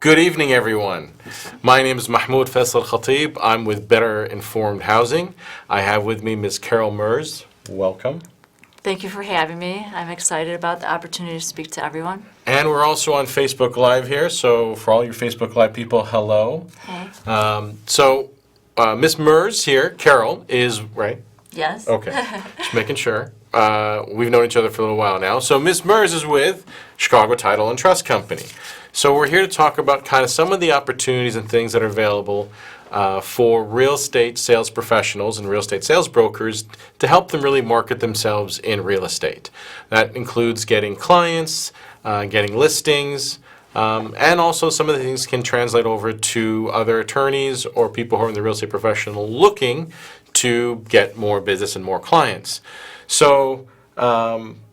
Good evening, everyone. My name is Mahmoud Faisal Khatib. I'm with Better Informed Housing. I have with me Ms. Carol Mers. Welcome. Thank you for having me. I'm excited about the opportunity to speak to everyone. And we're also on Facebook Live here, so for all your Facebook Live people, hello. Hey. Ms. Mers here, Carol, is, right? Yes. Okay, just making sure. We've known each other for a little while now. So Ms. Mers is with Chicago Title and Trust Company. So we're here to talk about kind of some of the opportunities and things that are available for real estate sales professionals and real estate sales brokers to help them really market themselves in real estate. That includes getting clients, getting listings, and also some of the things can translate over to other attorneys or people who are in the real estate professional looking to get more business and more clients. So,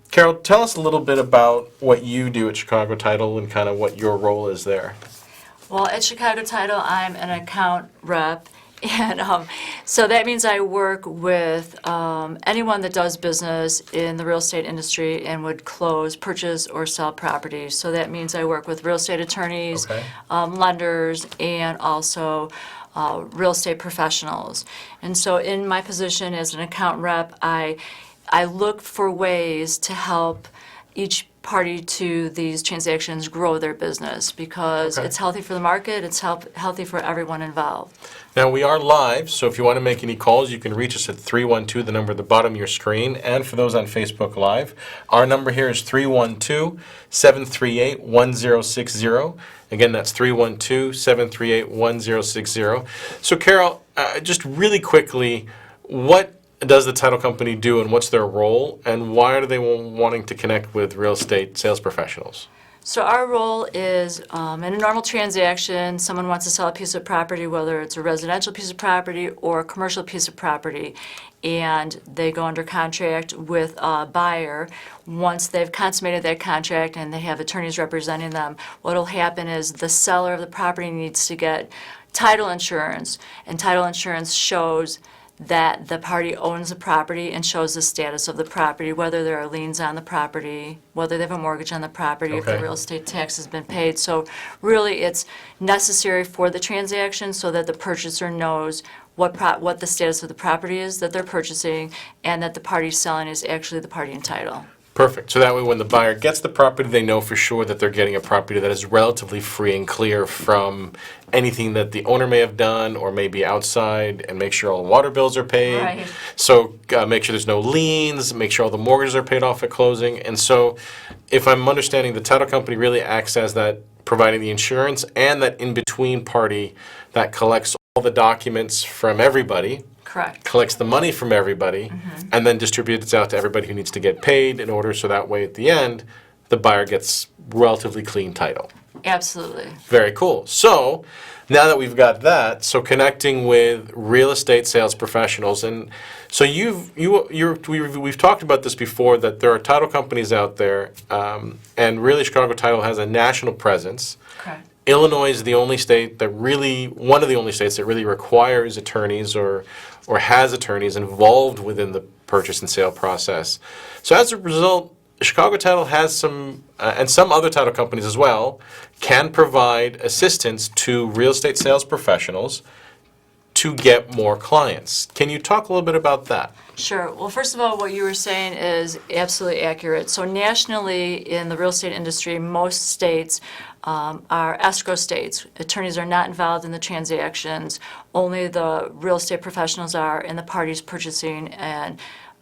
Carol, tell us a little bit about what you do at Chicago Title and kind of what your role is there. Well, at Chicago Title, I'm an account rep, and so that means I work with anyone that does business in the real estate industry and would close, purchase, or sell properties. So that means I work with real estate attorneys, Okay. Lenders, and also real estate professionals. And so in my position as an account rep, I look for ways to help each party to these transactions grow their business because Okay. it's healthy for the market, it's healthy for everyone involved. Now, we are live, so if you want to make any calls, you can reach us at 312, the number at the bottom of your screen. And for those on Facebook Live, our number here is 312-738-1060. Again, that's 312-738-1060. So, Carol, just really quickly, what does the title company do and what's their role, and why are they wanting to connect with real estate sales professionals? So our role is, in a normal transaction, someone wants to sell a piece of property, whether it's a residential piece of property or a commercial piece of property, and they go under contract with a buyer. Once they've consummated that contract and they have attorneys representing them, what will happen is the seller of the property needs to get title insurance, and title insurance shows that the party owns the property and shows the status of the property, whether there are liens on the property, whether they have a mortgage on the property, if the Okay. real estate tax has been paid. So really, it's necessary for the transaction so that the purchaser knows what the status of the property is that they're purchasing and that the party selling is actually the party in title. Perfect. So that way when the buyer gets the property, they know for sure that they're getting a property that is relatively free and clear from anything that the owner may have done or may be outside, and make sure all the water bills are paid. Right. So make sure there's no liens, make sure all the mortgages are paid off at closing. And so if I'm understanding, the title company really acts as that providing the insurance and that in-between party that collects all the documents from everybody, Correct. collects the money from everybody, and then distributes it out to everybody who needs to get paid in order so that way at the end, the buyer gets relatively clean title. Absolutely. Very cool. So now that we've got that, so connecting with real estate sales professionals, and so we've talked about this before, that there are title companies out there, and really Chicago Title has a national presence. Correct. Illinois is the only state that really, one of the only states that really requires attorneys or has attorneys involved within the purchase and sale process. So as a result, Chicago Title has some, and some other title companies as well, can provide assistance to real estate sales professionals to get more clients. Can you talk a little bit about that? Sure. Well, first of all, what you were saying is absolutely accurate. So nationally, in the real estate industry, most states are escrow states. Attorneys are not involved in the transactions. Only the real estate professionals are, and the parties purchasing and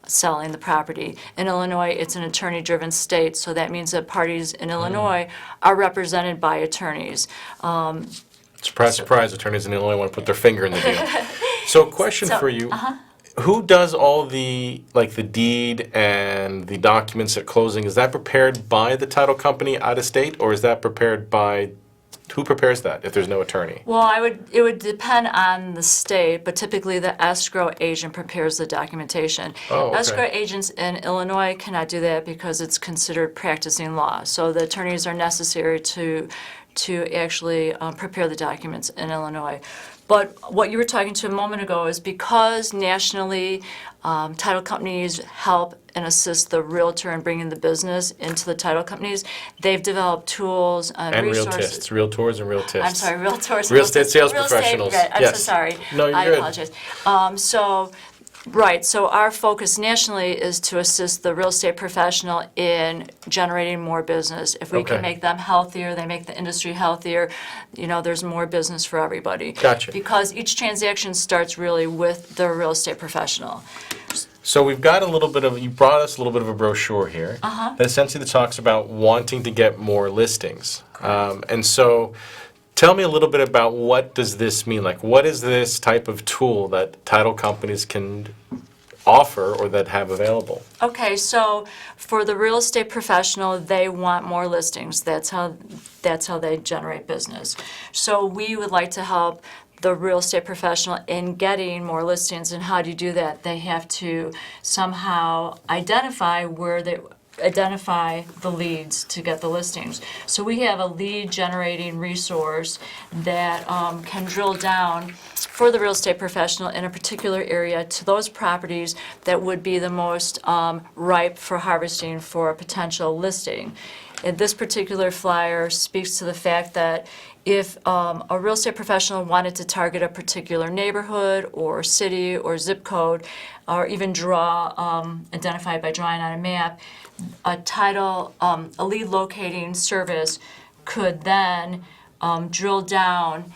selling the property. In Illinois, it's an attorney-driven state, so that means that parties in Illinois are represented by attorneys. Surprise, surprise, attorneys in Illinois want to put their finger in the deal. So question for you. Who does all the, like the deed and the documents at closing? Is that prepared by the title company out of state, or is that prepared by, who prepares that if there's no attorney? Well, it would depend on the state, but typically the escrow agent prepares the documentation. Oh, okay. Escrow agents in Illinois cannot do that because it's considered practicing law. So the attorneys are necessary to actually prepare the documents in Illinois. But what you were talking to a moment ago is because nationally, title companies help and assist the realtor in bringing the business into the title companies, they've developed tools and And resources. realtors and realtists. I'm sorry, realtors. Real estate sales Real estate, professionals. right, I'm so Yes. sorry. No, you're I good. apologize. Right, so our focus nationally is to assist the real estate professional in generating more business. If we Okay. can make them healthier, they make the industry healthier, there's more business for everybody. Gotcha. Because each transaction starts really with the real estate professional. So we've got a little bit of, you brought us a little bit of a brochure here. That essentially talks about wanting to get more listings. And so tell me a little bit about what does this mean? Like, what is this type of tool that title companies can offer or that have available? Okay, so for the real estate professional, they want more listings. That's how they generate business. So we would like to help the real estate professional in getting more listings. And how do you do that? They have to somehow identify the leads to get the listings. So we have a lead generating resource that can drill down for the real estate professional in a particular area to those properties that would be the most ripe for harvesting for a potential listing. And this particular flyer speaks to the fact that if a real estate professional wanted to target a particular neighborhood or city or zip code, or even identify by drawing on a map, a lead locating service could then drill down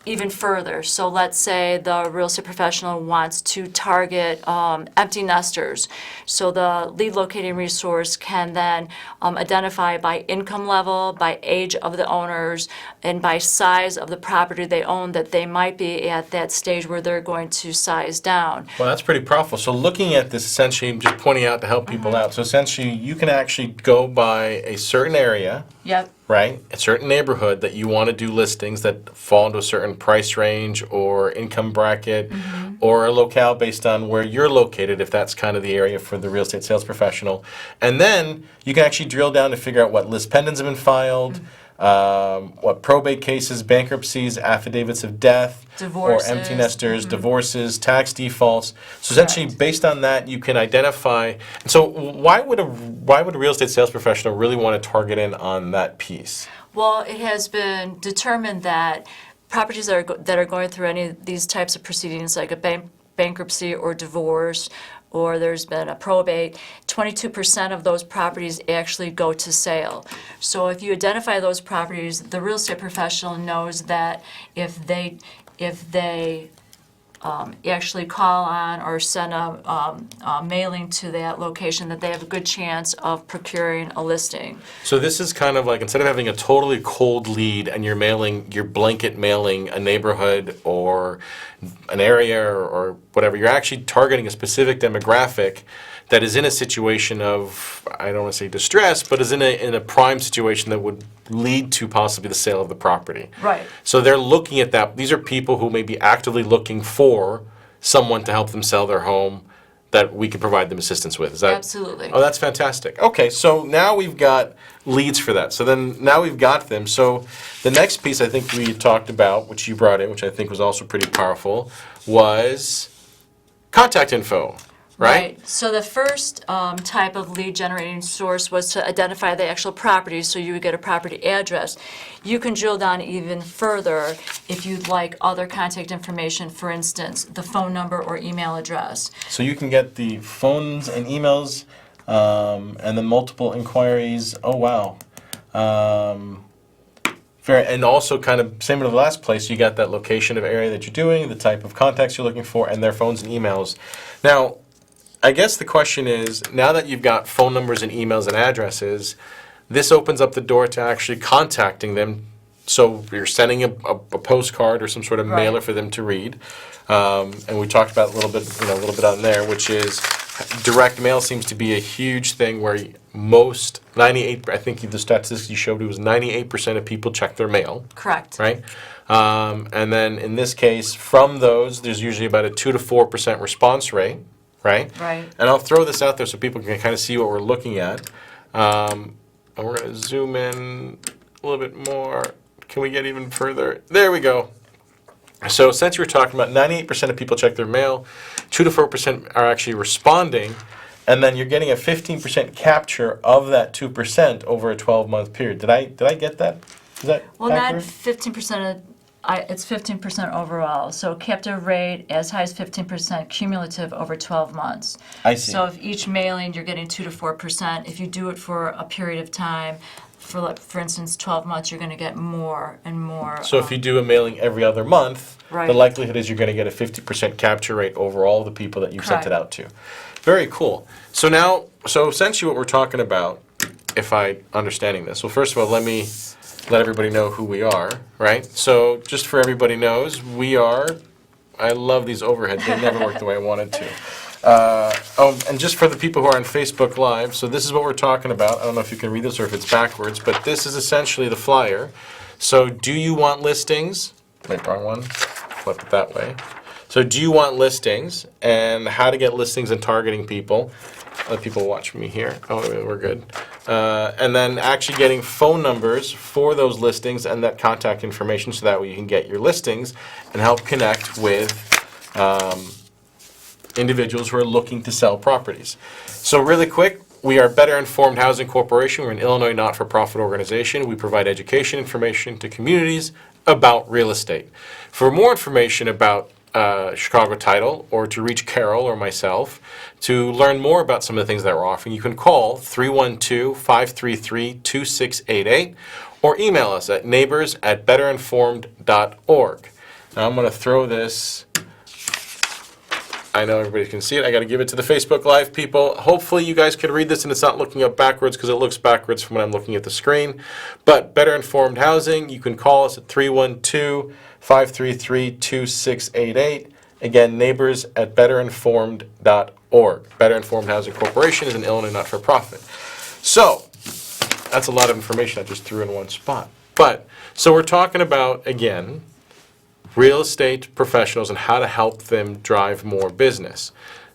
even further. So let's say the real estate professional wants to target empty nesters. So the lead locating resource can then identify by income level, by age of the owners, and by size of the property they own that they might be at that stage where they're going to size down. Well, that's pretty powerful. So looking at this, essentially, I'm just pointing out to help people out. So essentially, you can actually go by a certain area, Yep. right? A certain neighborhood that you want to do listings that fall into a certain price range or income bracket or a locale based on where you're located, if that's kind of the area for the real estate sales professional. And then you can actually drill down to figure out what list pendants have been filed, what probate cases, bankruptcies, affidavits of death, Divorces. or empty nesters, divorces, tax defaults. So essentially, Correct. based on that, you can identify. And so, why would a real estate sales professional really want to target in on that piece? Well, it has been determined that properties that are going through any of these types of proceedings, like a bankruptcy or divorce, or there's been a probate, 22% of those properties actually go to sale. So if you identify those properties, the real estate professional knows that if they actually call on or send a mailing to that location, that they have a good chance of procuring a listing. So this is kind of like, instead of having a totally cold lead and you're blanket mailing a neighborhood or an area or whatever, you're actually targeting a specific demographic that is in a situation of, I don't want to say distress, but is in a prime situation that would lead to possibly the sale of the property. Right. So they're looking at that. These are people who may be actively looking for someone to help them sell their home that we can provide them assistance with. Is that? Absolutely. Oh, that's fantastic. Okay, so now we've got leads for that. So then now we've got them. So the next piece I think we talked about, which you brought in, which I think was also pretty powerful, was contact info. Right? So the first type of lead generating source was to identify the actual property, so you would get a property address. You can drill down even further if you'd like other contact information, for instance, the phone number or email address. So you can get the phones and emails and then multiple inquiries. Oh, wow. And also kind of same with the last place, you got that location of area that you're doing, the type of contacts you're looking for, and their phones and emails. Now, I guess the question is, now that you've got phone numbers and emails and addresses, this opens up the door to actually contacting them. So you're sending a postcard or some sort of mailer for them to read. And we talked about a little bit on there, which is direct mail seems to be a huge thing where most, 98, I think the statistics you showed, it was 98% of people check their mail. Correct. Right? And then in this case, from those, there's usually about a 2 to 4% response rate. Right? Right. And I'll throw this out there so people can kind of see what we're looking at. And we're going to zoom in a little bit more. Can we get even further? There we go. So since you were talking about 98% of people check their mail, 2 to 4% are actually responding, and then you're getting a 15% capture of that 2% over a 12-month period. Did I get that? Is that Well, not accurate? 15%, it's 15% overall. So captive rate as high as 15% cumulative over 12 months. I see. So if each mailing, you're getting 2 to 4%. If you do it for a period of time, for instance, 12 months, you're going to get more and more. So if you do a mailing every other month, Right. the likelihood is you're going to get a 50% capture rate over all the people that you've sent it Correct. out to. Very cool. So now, so essentially what we're talking about, if I'm understanding this, well, first of all, let me let everybody know who we are, right? So just for everybody knows, we are, I love these overheads. They never work the way I wanted to. And just for the people who are on Facebook Live, so this is what we're talking about. I don't know if you can read this or if it's backwards, but this is essentially the flyer. So do you want listings? Wait, wrong one. Flip it that way. So do you want listings and how to get listings and targeting people? Let people watch me here. Oh, we're good. And then actually getting phone numbers for those listings and that contact information so that way you can get your listings and help connect with individuals who are looking to sell properties. So really quick, we are Better Informed Housing Corporation. We're an Illinois not-for-profit organization. We provide education information to communities about real estate. For more information about Chicago Title, or to reach Carol or myself, to learn more about some of the things that we're offering, you can call 312-533-2688 or email us at neighbors@betterinformed.org. Now I'm going to throw this. I know everybody can see it. I got to give it to the Facebook Live people. Hopefully you guys can read this and it's not looking up backwards because it looks backwards from when I'm looking at the screen. But Better Informed Housing, you can call us at 312-533-2688. Again, neighbors@betterinformed.org. Better Informed Housing Corporation is an Illinois not-for-profit. So that's a lot of information I just threw in one spot. But so we're talking about, again, real estate professionals and how to help them drive more business.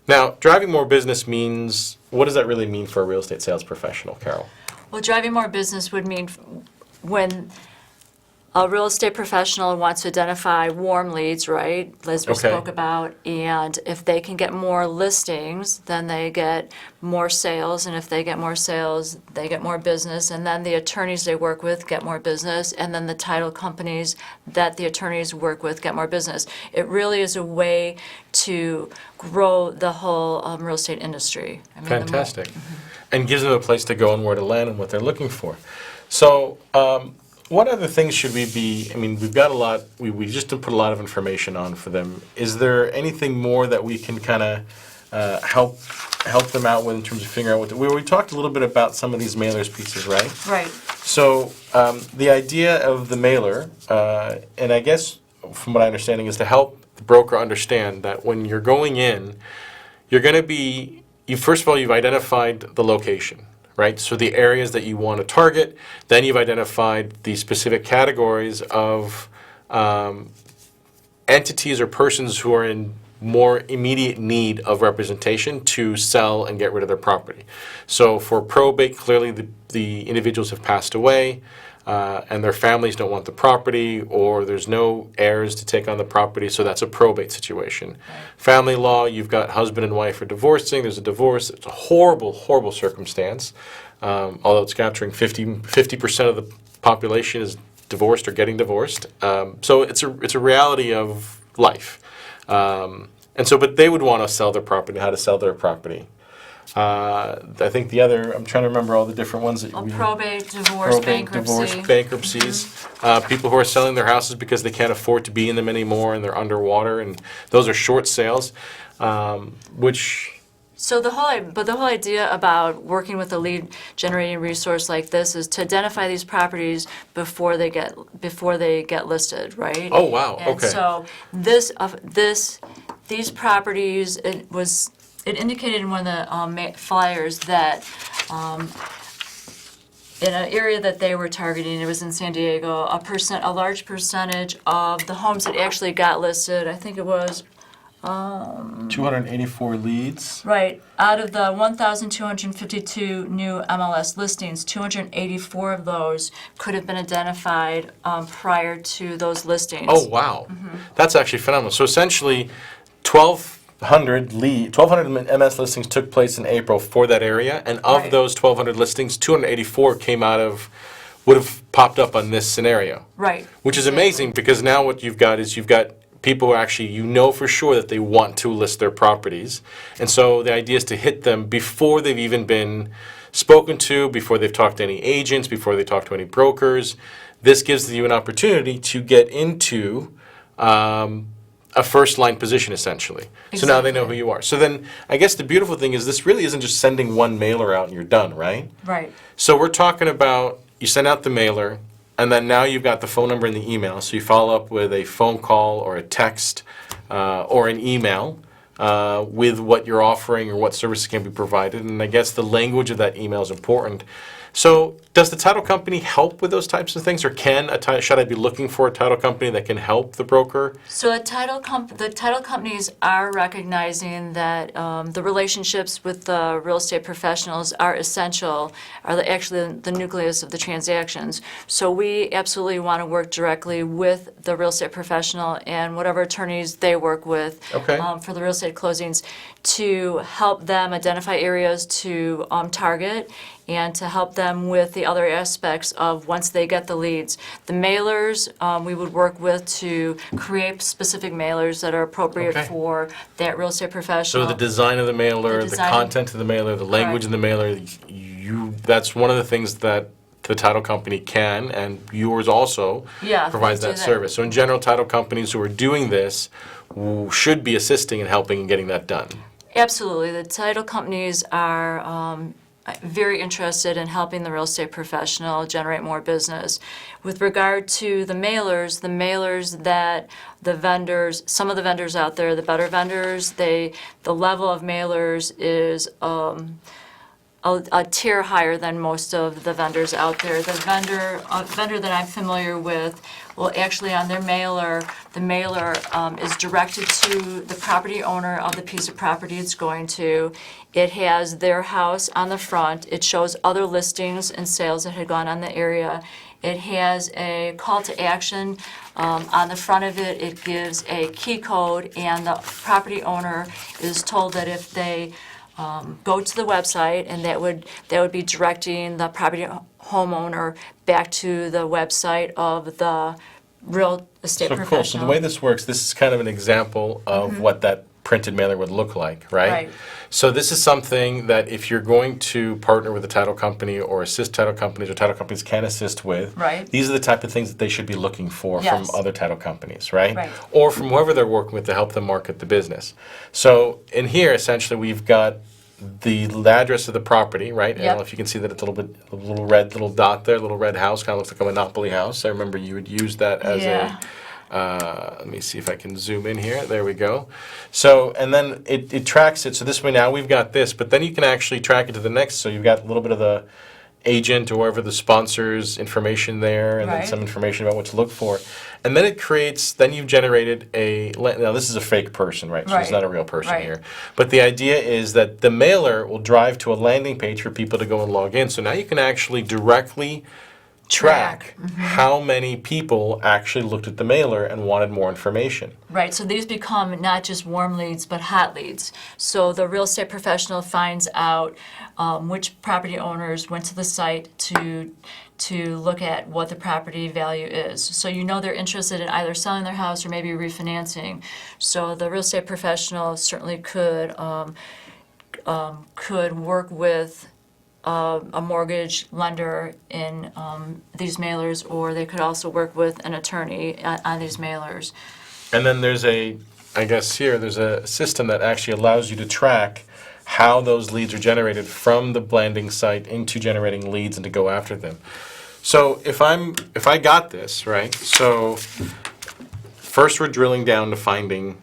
Now, driving more business means, what does that really mean for a real estate sales professional, Carol? Well, driving more business would mean when a real estate professional wants to identify warm leads, right, as we Okay. spoke about, and if they can get more listings, then they get more sales, and if they get more sales, they get more business, and then the attorneys they work with get more business, and then the title companies that the attorneys work with get more business. It really is a way to grow the whole real estate industry. I mean, Fantastic. And gives them a place to go and where to land and what they're looking for. So, what other things should we be, I mean, we've got a lot, we just put a lot of information on for them. Is there anything more that we can kind of help them out with in terms of figuring out what, we talked a little bit about some of these mailers pieces, right? Right. So, the idea of the mailer, and I guess from what I understanding is to help the broker understand that when you're going in, you're going to be, first of all, you've identified the location, right? So the areas that you want to target, then you've identified the specific categories of entities or persons who are in more immediate need of representation to sell and get rid of their property. So for probate, clearly the individuals have passed away and their families don't want the property, or there's no heirs to take on the property, so that's a probate situation. Family law, you've got husband and wife are divorcing, there's a divorce, it's a horrible, horrible circumstance. Although it's capturing 50% of the population is divorced or getting divorced. So it's a reality of life. And so, but they would want to sell their property, how to sell their property. I think the other, I'm trying to remember all the different ones that we... Probate, divorce, bankruptcy. Divorce, bankruptcies. People who are selling their houses because they can't afford to be in them anymore and they're underwater, and those are short sales, which... So the whole idea about working with a lead generating resource like this is to identify these properties before they get listed, right? Oh, wow, And okay. so these properties, it indicated in one of the flyers that in an area that they were targeting, it was in San Diego, a large percentage of the homes that actually got listed, I think it was 284 leads. Right. Out of the 1,252 new MLS listings, 284 of those could have been identified prior to those listings. Oh, wow. That's actually phenomenal. So essentially, 1,200 MS listings took place in April for that area, and of Right. those 1,200 listings, 284 came out of, would have popped up on this scenario. Right. Which is Exactly. amazing, because now what you've got is you've got people who actually, you know for sure that they want to list their properties. And so the idea is to hit them before they've even been spoken to, before they've talked to any agents, before they talk to any brokers. This gives you an opportunity to get into a first line position, essentially. So now they know who Exactly. you are. So then I guess the beautiful thing is this really isn't just sending one mailer out and you're done, right? Right. So we're talking about you send out the mailer, and then now you've got the phone number and the email. So you follow up with a phone call or a text or an email with what you're offering or what services can be provided. And I guess the language of that email is important. So does the title company help with those types of things, or should I be looking for a title company that can help the broker? So the title companies are recognizing that the relationships with the real estate professionals are essential, actually the nucleus of the transactions. So we absolutely want to work directly with the real estate professional and whatever attorneys they work with Okay. for the real estate closings to help them identify areas to target and to help them with the other aspects of once they get the leads. The mailers, we would work with to create specific mailers that are appropriate Okay. for that real estate professional. So the design of the mailer, the design- content of the mailer, the language Correct. in the mailer, that's one of the things that the title company can, and yours also Yeah, provides they do that that. service. So in general, title companies who are doing this should be assisting and helping and getting that done. Absolutely. The title companies are very interested in helping the real estate professional generate more business. With regard to the mailers that the vendors, some of the vendors out there, the better vendors, the level of mailers is a tier higher than most of the vendors out there. The vendor that I'm familiar with will actually on their mailer, the mailer is directed to the property owner of the piece of property it's going to. It has their house on the front. It shows other listings and sales that had gone on the area. It has a call to action on the front of it. It gives a key code, and the property owner is told that if they go to the website, and that would be directing the property homeowner back to the website of the real estate So cool. So professional. the way this works, this is kind of an example of what that printed mailer would look like, right? Right. So this is something that if you're going to partner with a title company or assist title companies, or title companies can assist with, Right. these are the type of things that they should be looking for Yes. from other title companies, right? Right. Or from whoever they're working with to help them market the business. So in here, essentially, we've got the address of the property, right? I don't know Yep. if you can see that it's a little red little dot there, little red house, kind of looks like a Monopoly house. I remember you would use that as Yeah. let me see if I can zoom in here. There we go. So, and then it tracks it. So this way now we've got this, but then you can actually track it to the next. So you've got a little bit of the agent or whoever the sponsor's information there, and then Right. some information about what to look for. And then it creates, then you've generated now this is a fake person, right? So it's Right. not a real person Right. here. But the idea is that the mailer will drive to a landing page for people to go and log in. So now you can actually directly track how many people actually looked at the mailer and wanted more information. Right, so these become not just warm leads, but hot leads. So the real estate professional finds out which property owners went to the site to look at what the property value is. So you know they're interested in either selling their house or maybe refinancing. So the real estate professional certainly could work with a mortgage lender in these mailers, or they could also work with an attorney on these mailers. And then there's there's a system that actually allows you to track how those leads are generated from the landing site into generating leads and to go after them. So if I got this, right? So first we're drilling down to finding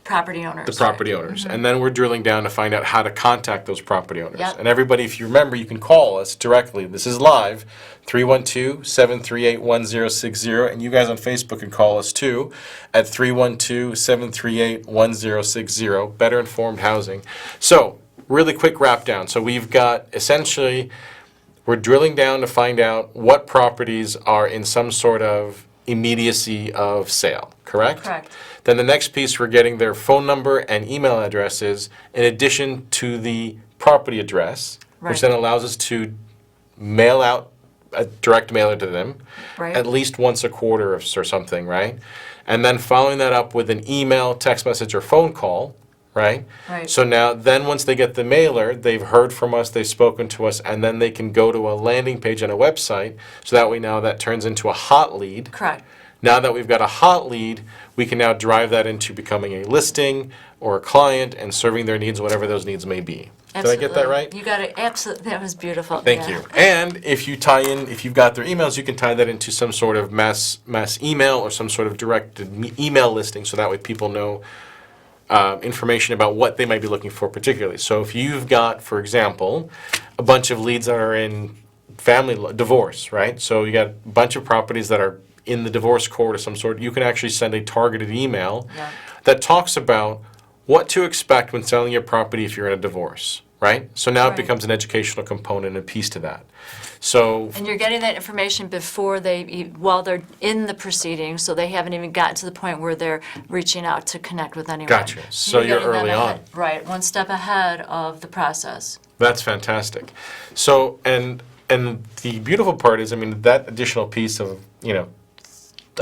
property owners. the property owners. And then we're drilling down to find out how to contact those property owners. Yep. And everybody, if you remember, you can call us directly. This is live, 312-738-1060. And you guys on Facebook can call us too at 312-738-1060. Better Informed Housing. So, really quick wrap down. So we've got essentially, we're drilling down to find out what properties are in some sort of immediacy of sale, correct? Correct. Then the next piece, we're getting their phone number and email addresses in addition to the property address, which Right. then allows us to mail out a direct mailer to them Right. at least once a quarter or something, right? And then following that up with an email, text message, or phone call, right? Right. So now, then once they get the mailer, they've heard from us, they've spoken to us, and then they can go to a landing page on a website. So that way now that turns into a hot lead. Correct. Now that we've got a hot lead, we can now drive that into becoming a listing or a client and serving their needs, whatever those needs may be. Did I get that Absolutely. right? You got it. Absolutely. That was beautiful. Thank Yeah. you. And if you tie in, if you've got their emails, you can tie that into some sort of mass email or some sort of directed email listing, so that way people know information about what they might be looking for particularly. So if you've got, for example, a bunch of leads that are in divorce, right? So you got a bunch of properties that are in the divorce court of some sort, you can actually send a targeted email Yeah. that talks about what to expect when selling your property if you're in a divorce, right? So now it Right. becomes an educational component and piece to that. So And you're getting that information before while they're in the proceedings, so they haven't even gotten to the point where they're reaching out to connect with anyone. Gotcha. So you're getting them early on. ahead- Right, one step ahead of the process. that's fantastic. So and the beautiful part is, I mean, that additional piece of,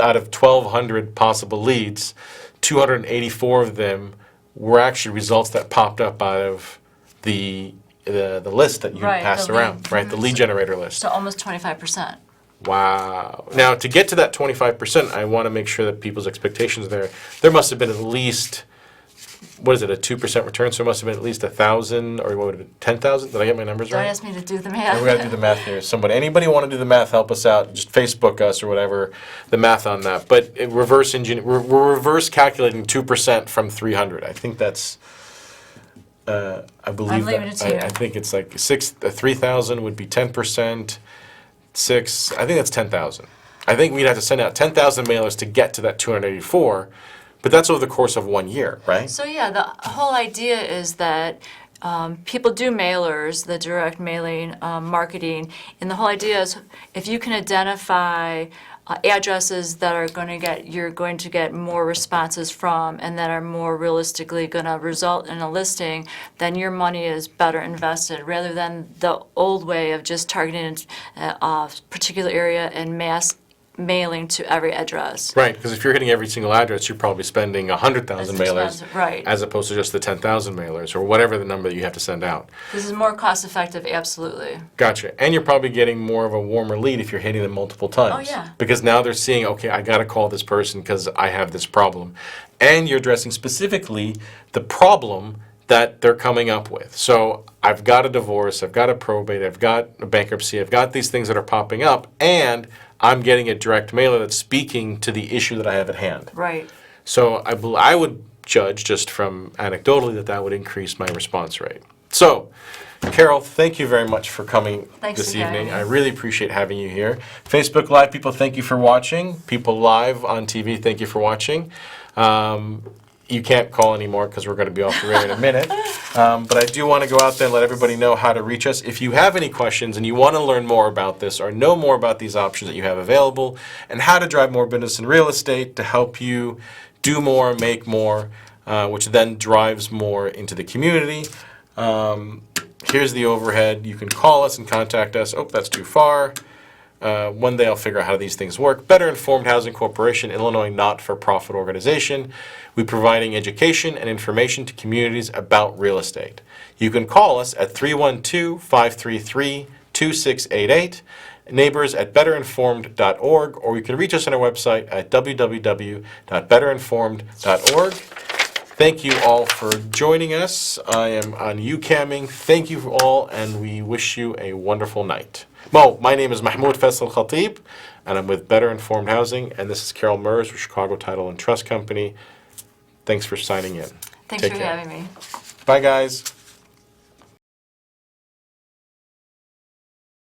out of 1,200 possible leads, 284 of them were actually results that popped up out of the list that you Right, passed the lead. around, right? The lead generator list. So almost 25%. Wow. Now, to get to that 25%, I want to make sure that people's expectations there must have been at least, what is it, a 2% return? So it must have been at least 1,000, or what would it be, 10,000? Did I get my numbers Don't right? ask me to do the math. We got to do the math here. Anybody want to do the math, help us out. Just Facebook us or whatever, the math on that. But we're reverse calculating 2% from 300. I think that's, I believe I'm leaving it to you. I think it's like 3,000 would be 10%. I think that's 10,000. I think we'd have to send out 10,000 mailers to get to that 284, but that's over the course of 1 year, right? So yeah, the whole idea is that people do mailers, the direct mailing marketing, and the whole idea is if you can identify addresses that you're going to get more responses from and that are more realistically going to result in a listing, then your money is better invested rather than the old way of just targeting a particular area and mass mailing to every address. Right, because if you're hitting every single address, you're probably spending 100,000 That's mailers, expensive, right. as opposed to just the 10,000 mailers, or whatever the number that you have to send out. This is more cost effective, absolutely. Gotcha. And you're probably getting more of a warmer lead if you're hitting them multiple times. Oh, yeah. Because now they're seeing, okay, I got to call this person because I have this problem. And you're addressing specifically the problem that they're coming up with. So I've got a divorce, I've got a probate, I've got a bankruptcy, I've got these things that are popping up, and I'm getting a direct mailer that's speaking to the issue that I have at hand. Right. So I would judge just from anecdotally that would increase my response rate. So, Carol, thank you very much for coming Thanks this for having evening. me. I really appreciate having you here. Facebook Live people, thank you for watching. People live on TV, thank you for watching. You can't call anymore because we're going to be off the air in a minute. But I do want to go out there and let everybody know how to reach us. If you have any questions and you want to learn more about this or know more about these options that you have available and how to drive more business in real estate to help you do more, make more, which then drives more into the community. Here's the overhead. You can call us and contact us. Oh, that's too far. One day I'll figure out how these things work. Better Informed Housing Corporation, Illinois not-for-profit organization. We're providing education and information to communities about real estate. You can call us at 312-533-2688, neighbors at betterinformed.org, or you can reach us on our website at www.betterinformed.org. Thank you all for joining us. I am on UCamming. Thank you all, and we wish you a wonderful night. My name is Mahmoud Faisal Khatib, and I'm with Better Informed Housing, and this is Carol Mers with Chicago Title and Trust Company. Thanks for signing in. Thanks Take for care. having me. Bye, guys.